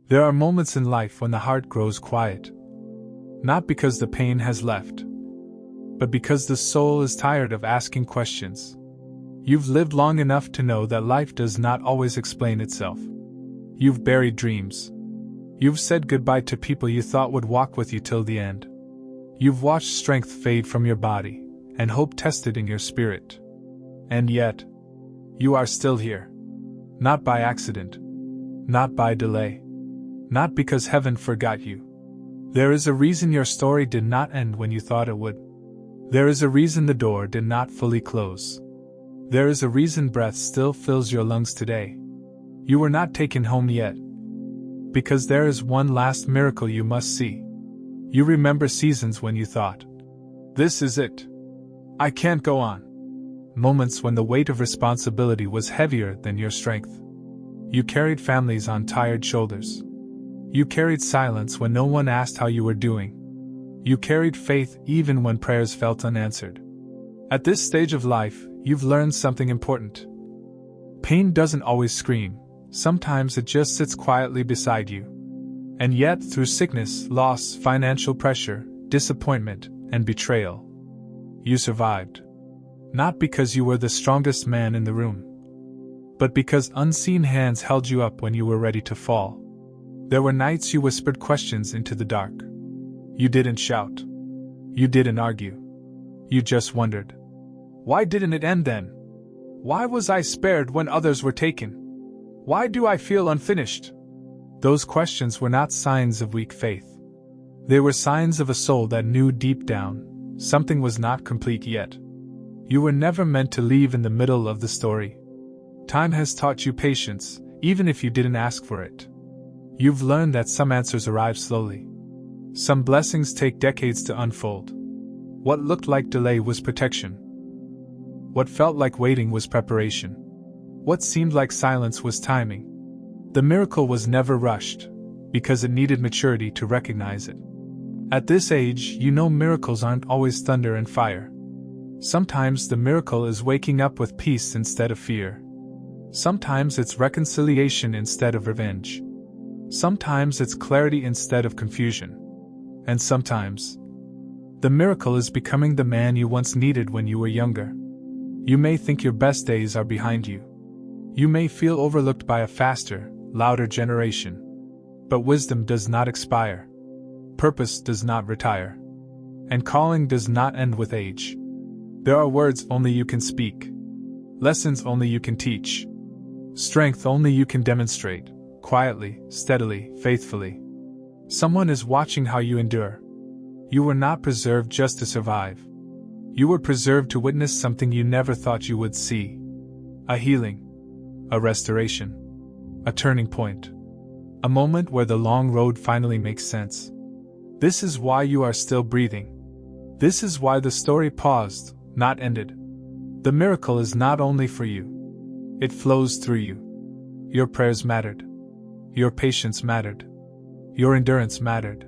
There are moments in life when the heart grows quiet. Not because the pain has left, but because the soul is tired of asking questions. You've lived long enough to know that life does not always explain itself. You've buried dreams. You've said goodbye to people you thought would walk with you till the end. You've watched strength fade from your body, and hope tested in your spirit. And yet, you are still here. Not by accident. Not by delay. Not because heaven forgot you. There is a reason your story did not end when you thought it would. There is a reason the door did not fully close. There is a reason breath still fills your lungs today. You were not taken home yet. Because there is one last miracle you must see. You remember seasons when you thought, "This is it. I can't go on." Moments when the weight of responsibility was heavier than your strength. You carried families on tired shoulders. You carried silence when no one asked how you were doing. You carried faith even when prayers felt unanswered. At this stage of life, you've learned something important. Pain doesn't always scream, sometimes it just sits quietly beside you. And yet, through sickness, loss, financial pressure, disappointment, and betrayal, you survived. Not because you were the strongest man in the room, but because unseen hands held you up when you were ready to fall. There were nights you whispered questions into the dark. You didn't shout. You didn't argue. You just wondered. Why didn't it end then? Why was I spared when others were taken? Why do I feel unfinished? Those questions were not signs of weak faith. They were signs of a soul that knew deep down something was not complete yet. You were never meant to leave in the middle of the story. Time has taught you patience, even if you didn't ask for it. You've learned that some answers arrive slowly. Some blessings take decades to unfold. What looked like delay was protection. What felt like waiting was preparation. What seemed like silence was timing. The miracle was never rushed, because it needed maturity to recognize it. At this age, you know miracles aren't always thunder and fire. Sometimes the miracle is waking up with peace instead of fear. Sometimes it's reconciliation instead of revenge. Sometimes it's clarity instead of confusion. And sometimes, the miracle is becoming the man you once needed when you were younger. You may think your best days are behind you. You may feel overlooked by a faster, louder generation. But wisdom does not expire. Purpose does not retire. And calling does not end with age. There are words only you can speak. Lessons only you can teach. Strength only you can demonstrate. Quietly, steadily, faithfully. Someone is watching how you endure. You were not preserved just to survive. You were preserved to witness something you never thought you would see. A healing. A restoration. A turning point. A moment where the long road finally makes sense. This is why you are still breathing. This is why the story paused, not ended. The miracle is not only for you. It flows through you. Your prayers mattered. Your patience mattered. Your endurance mattered.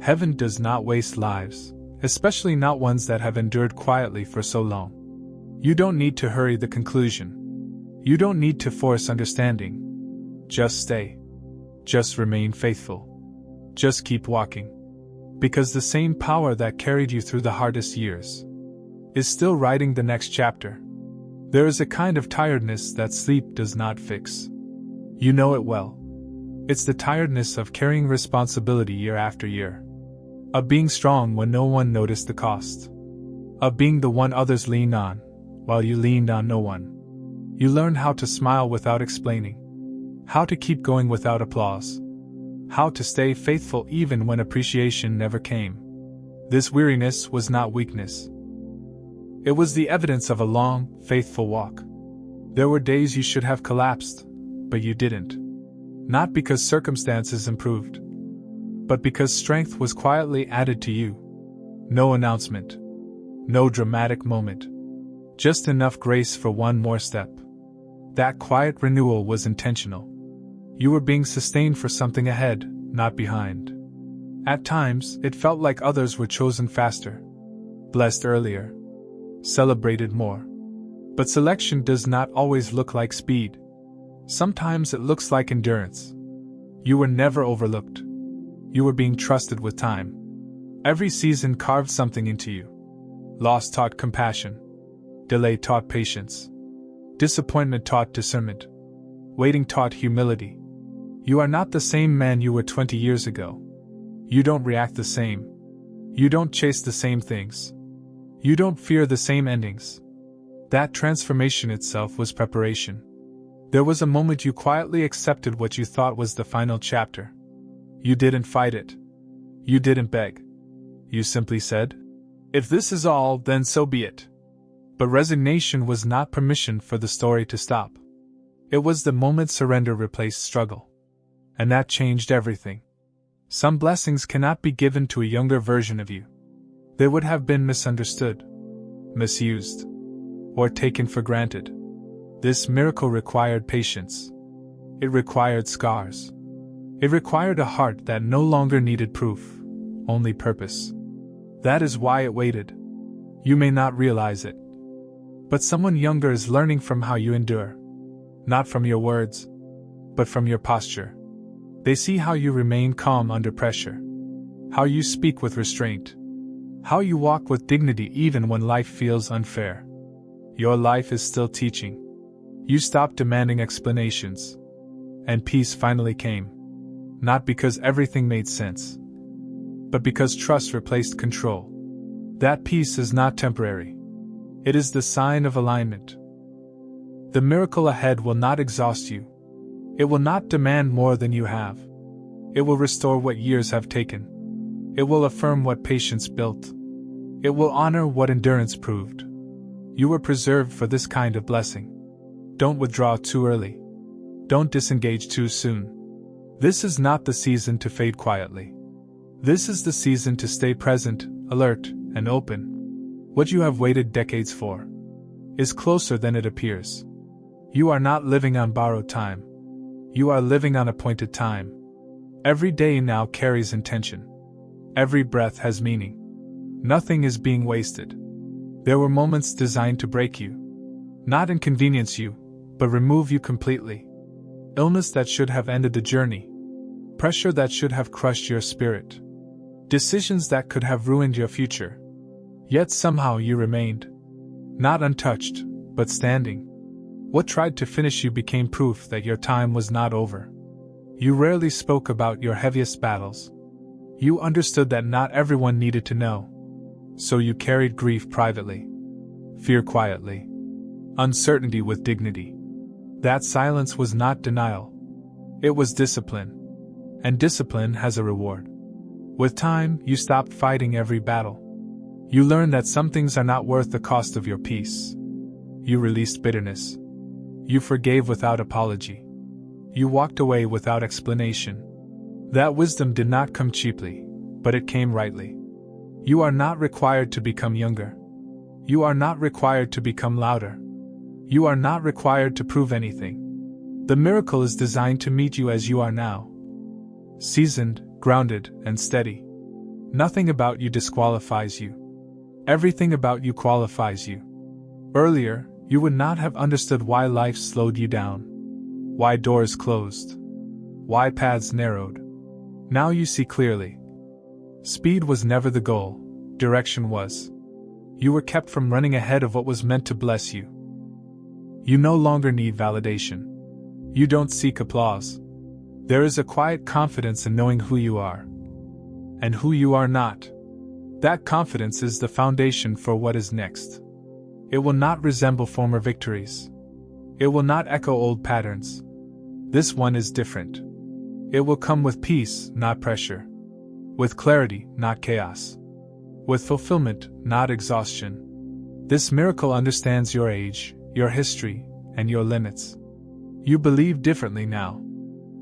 Heaven does not waste lives, especially not ones that have endured quietly for so long. You don't need to hurry the conclusion. You don't need to force understanding. Just stay. Just remain faithful. Just keep walking. Because the same power that carried you through the hardest years is still writing the next chapter. There is a kind of tiredness that sleep does not fix. You know it well. It's the tiredness of carrying responsibility year after year. Of being strong when no one noticed the cost. Of being the one others leaned on, while you leaned on no one. You learned how to smile without explaining. How to keep going without applause. How to stay faithful even when appreciation never came. This weariness was not weakness. It was the evidence of a long, faithful walk. There were days you should have collapsed, but you didn't. Not because circumstances improved, but because strength was quietly added to you. No announcement. No dramatic moment. Just enough grace for one more step. That quiet renewal was intentional. You were being sustained for something ahead, not behind. At times, it felt like others were chosen faster, blessed earlier, celebrated more. But selection does not always look like speed. Sometimes it looks like endurance. You were never overlooked. You were being trusted with time. Every season carved something into you. Loss taught compassion. Delay taught patience. Disappointment taught discernment. Waiting taught humility. You are not the same man you were 20 years ago. You don't react the same. You don't chase the same things. You don't fear the same endings. That transformation itself was preparation. There was a moment you quietly accepted what you thought was the final chapter. You didn't fight it. You didn't beg. You simply said, "If this is all, then so be it." But resignation was not permission for the story to stop. It was the moment surrender replaced struggle. And that changed everything. Some blessings cannot be given to a younger version of you. They would have been misunderstood, misused, or taken for granted. This miracle required patience. It required scars. It required a heart that no longer needed proof, only purpose. That is why it waited. You may not realize it. But someone younger is learning from how you endure. Not from your words, but from your posture. They see how you remain calm under pressure. How you speak with restraint. How you walk with dignity even when life feels unfair. Your life is still teaching. You stopped demanding explanations. And peace finally came. Not because everything made sense, but because trust replaced control. That peace is not temporary. It is the sign of alignment. The miracle ahead will not exhaust you. It will not demand more than you have. It will restore what years have taken. It will affirm what patience built. It will honor what endurance proved. You were preserved for this kind of blessing. Don't withdraw too early. Don't disengage too soon. This is not the season to fade quietly. This is the season to stay present, alert, and open. What you have waited decades for is closer than it appears. You are not living on borrowed time. You are living on appointed time. Every day now carries intention. Every breath has meaning. Nothing is being wasted. There were moments designed to break you. Not inconvenience you, but remove you completely. Illness that should have ended the journey. Pressure that should have crushed your spirit. Decisions that could have ruined your future. Yet somehow you remained. Not untouched, but standing. What tried to finish you became proof that your time was not over. You rarely spoke about your heaviest battles. You understood that not everyone needed to know. So you carried grief privately. Fear quietly. Uncertainty with dignity. That silence was not denial. It was discipline. And discipline has a reward. With time, you stopped fighting every battle. You learned that some things are not worth the cost of your peace. You released bitterness. You forgave without apology. You walked away without explanation. That wisdom did not come cheaply, but it came rightly. You are not required to become younger. You are not required to become louder. You are not required to prove anything. The miracle is designed to meet you as you are now. Seasoned, grounded, and steady. Nothing about you disqualifies you. Everything about you qualifies you. Earlier, you would not have understood why life slowed you down. Why doors closed. Why paths narrowed. Now you see clearly. Speed was never the goal, direction was. You were kept from running ahead of what was meant to bless you. You no longer need validation. You don't seek applause. There is a quiet confidence in knowing who you are. And who you are not. That confidence is the foundation for what is next. It will not resemble former victories. It will not echo old patterns. This one is different. It will come with peace, not pressure. With clarity, not chaos. With fulfillment, not exhaustion. This miracle understands your age, your history, and your limits. You believe differently now.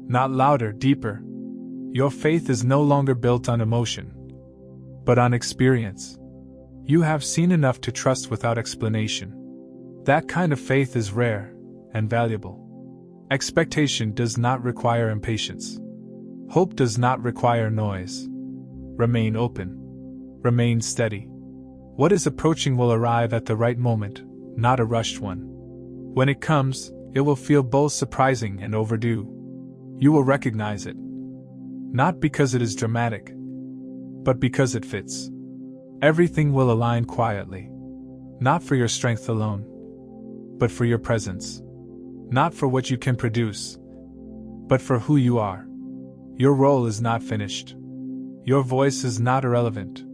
Not louder, deeper. Your faith is no longer built on emotion, but on experience. You have seen enough to trust without explanation. That kind of faith is rare and valuable. Expectation does not require impatience. Hope does not require noise. Remain open. Remain steady. What is approaching will arrive at the right moment, not a rushed one. When it comes, it will feel both surprising and overdue. You will recognize it, Not because it is dramatic, but because it fits. Everything will align quietly. Not for your strength alone, but for your presence. Not for what you can produce, but for who you are. Your role is not finished. Your voice is not irrelevant.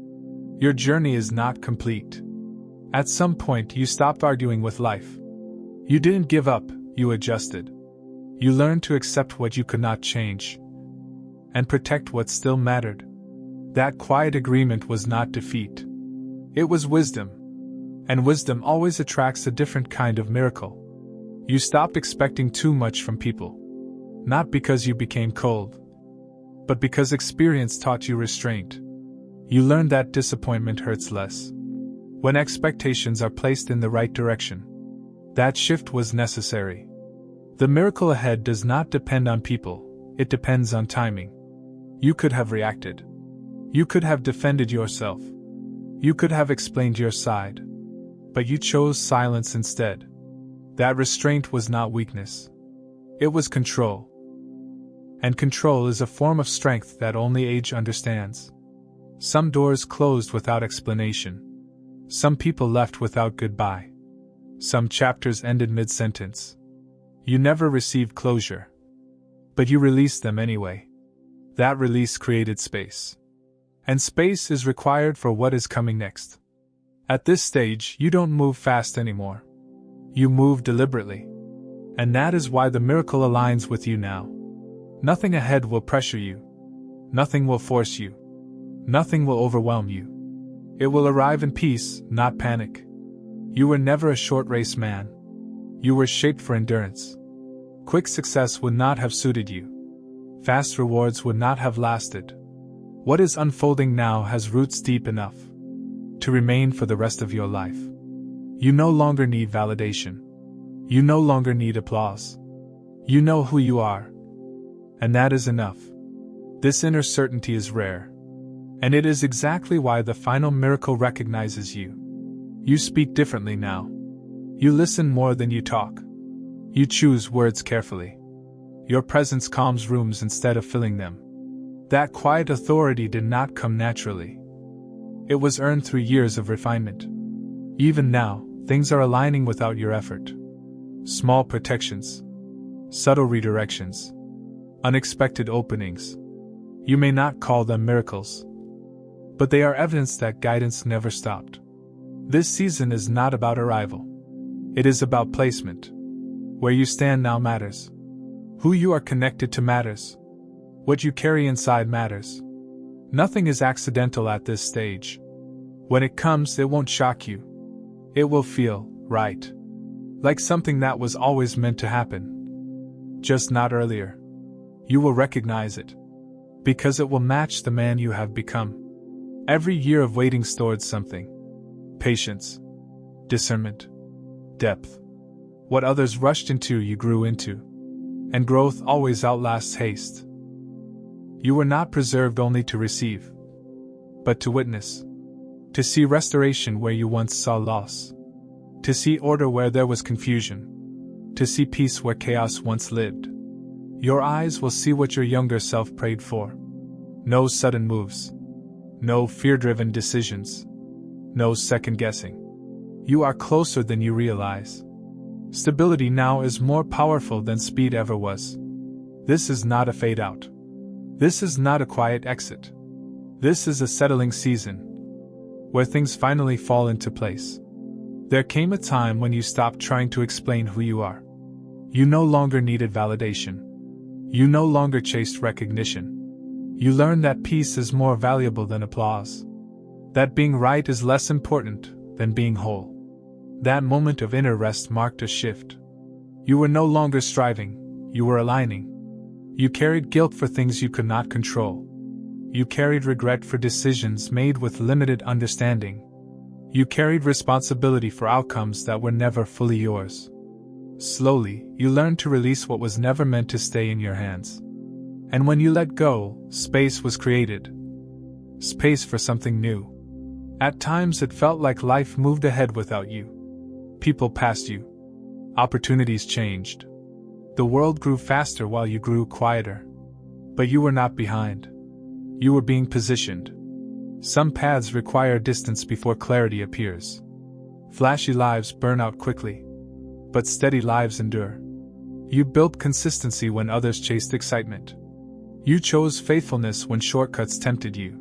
Your journey is not complete. At some point, you stopped arguing with life. You didn't give up, you adjusted. You learned to accept what you could not change and protect what still mattered. That quiet agreement was not defeat. It was wisdom. And wisdom always attracts a different kind of miracle. You stopped expecting too much from people. Not because you became cold, but because experience taught you restraint. You learned that disappointment hurts less when expectations are placed in the right direction. That shift was necessary. The miracle ahead does not depend on people, it depends on timing. You could have reacted. You could have defended yourself. You could have explained your side. But you chose silence instead. That restraint was not weakness. It was control. And control is a form of strength that only age understands. Some doors closed without explanation. Some people left without goodbye. Some chapters ended mid-sentence. You never received closure. But you released them anyway. That release created space. And space is required for what is coming next. At this stage, you don't move fast anymore. You move deliberately. And that is why the miracle aligns with you now. Nothing ahead will pressure you. Nothing will force you. Nothing will overwhelm you. It will arrive in peace, not panic. You were never a short race man. You were shaped for endurance. Quick success would not have suited you. Fast rewards would not have lasted. What is unfolding now has roots deep enough to remain for the rest of your life. You no longer need validation. You no longer need applause. You know who you are. And that is enough. This inner certainty is rare. And it is exactly why the final miracle recognizes you. You speak differently now. You listen more than you talk. You choose words carefully. Your presence calms rooms instead of filling them. That quiet authority did not come naturally. It was earned through years of refinement. Even now, things are aligning without your effort. Small protections, subtle redirections, unexpected openings. You may not call them miracles, but they are evidence that guidance never stopped. This season is not about arrival. It is about placement. Where you stand now matters. Who you are connected to matters. What you carry inside matters. Nothing is accidental at this stage. When it comes, it won't shock you. It will feel right. Like something that was always meant to happen. Just not earlier. You will recognize it. Because it will match the man you have become. Every year of waiting stored something. Patience. Discernment. Depth. What others rushed into, you grew into. And growth always outlasts haste. You were not preserved only to receive, but to witness. To see restoration where you once saw loss. To see order where there was confusion. To see peace where chaos once lived. Your eyes will see what your younger self prayed for. No sudden moves. No fear-driven decisions. No second-guessing. You are closer than you realize. Stability now is more powerful than speed ever was. This is not a fade-out. This is not a quiet exit. This is a settling season, where things finally fall into place. There came a time when you stopped trying to explain who you are. You no longer needed validation. You no longer chased recognition. You learned that peace is more valuable than applause. That being right is less important than being whole. That moment of inner rest marked a shift. You were no longer striving, you were aligning. You carried guilt for things you could not control. You carried regret for decisions made with limited understanding. You carried responsibility for outcomes that were never fully yours. Slowly, you learned to release what was never meant to stay in your hands. And when you let go, space was created. Space for something new. At times it felt like life moved ahead without you. People passed you. Opportunities changed. The world grew faster while you grew quieter. But you were not behind. You were being positioned. Some paths require distance before clarity appears. Flashy lives burn out quickly, but steady lives endure. You built consistency when others chased excitement. You chose faithfulness when shortcuts tempted you.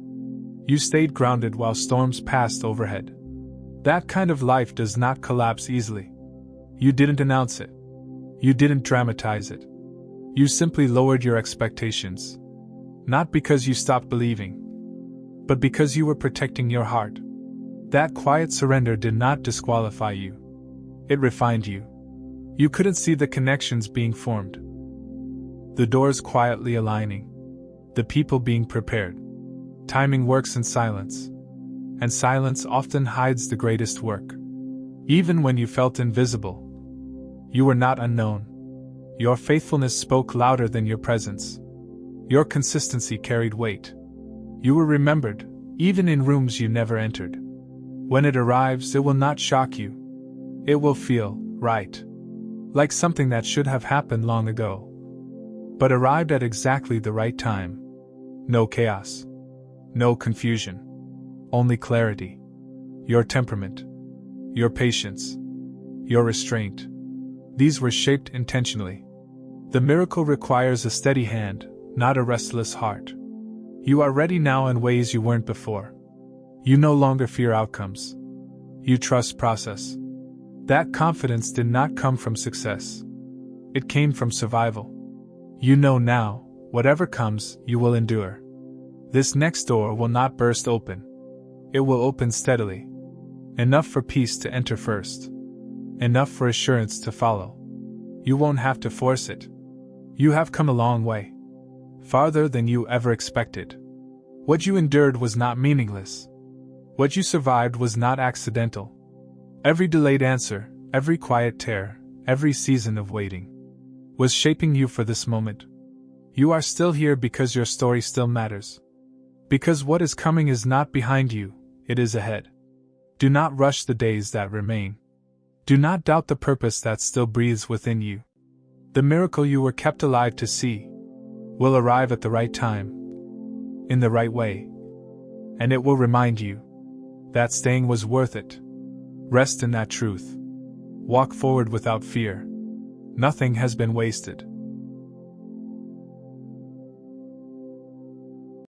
You stayed grounded while storms passed overhead. That kind of life does not collapse easily. You didn't announce it. You didn't dramatize it. You simply lowered your expectations. Not because you stopped believing, but because you were protecting your heart. That quiet surrender did not disqualify you. It refined you. You couldn't see the connections being formed, the doors quietly aligning, the people being prepared. Timing works in silence, and silence often hides the greatest work. Even when you felt invisible, you were not unknown. Your faithfulness spoke louder than your presence. Your consistency carried weight. You were remembered, even in rooms you never entered. When it arrives, it will not shock you. It will feel right. Like something that should have happened long ago, but arrived at exactly the right time. No chaos. No confusion. Only clarity. Your temperament. Your patience. Your restraint. These were shaped intentionally. The miracle requires a steady hand, not a restless heart. You are ready now in ways you weren't before. You no longer fear outcomes. You trust process. That confidence did not come from success. It came from survival. You know now, whatever comes, you will endure. This next door will not burst open. It will open steadily. Enough for peace to enter first. Enough for assurance to follow. You won't have to force it. You have come a long way. Farther than you ever expected. What you endured was not meaningless. What you survived was not accidental. Every delayed answer, every quiet tear, every season of waiting was shaping you for this moment. You are still here because your story still matters. Because what is coming is not behind you, it is ahead. Do not rush the days that remain. Do not doubt the purpose that still breathes within you. The miracle you were kept alive to see will arrive at the right time, in the right way, and it will remind you that staying was worth it. Rest in that truth. Walk forward without fear. Nothing has been wasted.